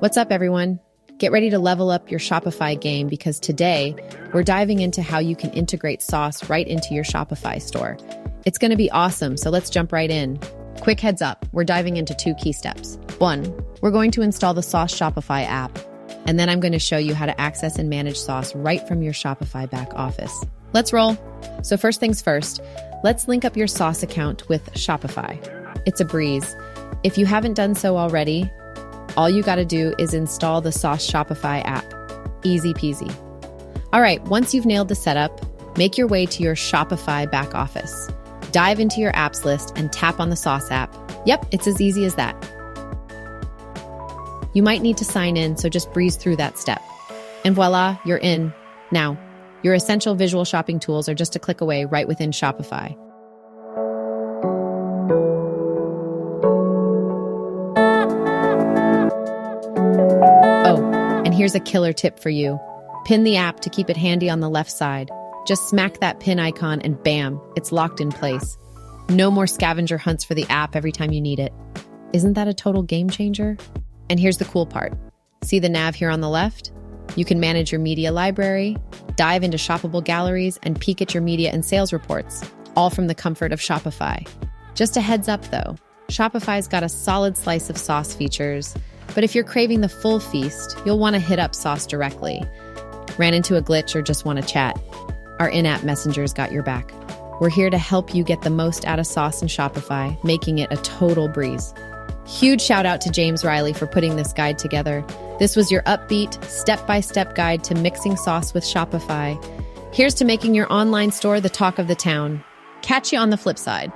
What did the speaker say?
What's up, everyone? Get ready to level up your Shopify game because today we're diving into how you can integrate Sauce right into your Shopify store. It's going to be awesome, so let's jump right in. Quick heads up, we're diving into 2 key steps. 1, we're going to install the Sauce Shopify app, and then I'm going to show you how to access and manage Sauce right from your Shopify back office. Let's roll. So first things first, let's link up your Sauce account with Shopify. It's a breeze. If you haven't done so already, all you got to do is install the Sauce Shopify app. Easy peasy. All right, once you've nailed the setup, make your way to your Shopify back office. Dive into your apps list and tap on the Sauce app. Yep, it's as easy as that. You might need to sign in, so just breeze through that step. And voila, you're in. Now, your essential visual shopping tools are just a click away right within Shopify. And here's a killer tip for you. Pin the app to keep it handy on the left side. Just smack that pin icon and bam, it's locked in place. No more scavenger hunts for the app every time you need it. Isn't that a total game changer? And here's the cool part. See the nav here on the left? You can manage your media library, dive into Shoppable Galleries, and peek at your media and sales reports, all from the comfort of Shopify. Just a heads up though, Shopify's got a solid slice of Sauce features, but if you're craving the full feast, you'll want to hit up Sauce directly. Ran into a glitch or just want to chat? Our in-app messengers got your back. We're here to help you get the most out of Sauce and Shopify, making it a total breeze. Huge shout out to James Riley for putting this guide together. This was your upbeat, step-by-step guide to mixing Sauce with Shopify. Here's to making your online store the talk of the town. Catch you on the flip side.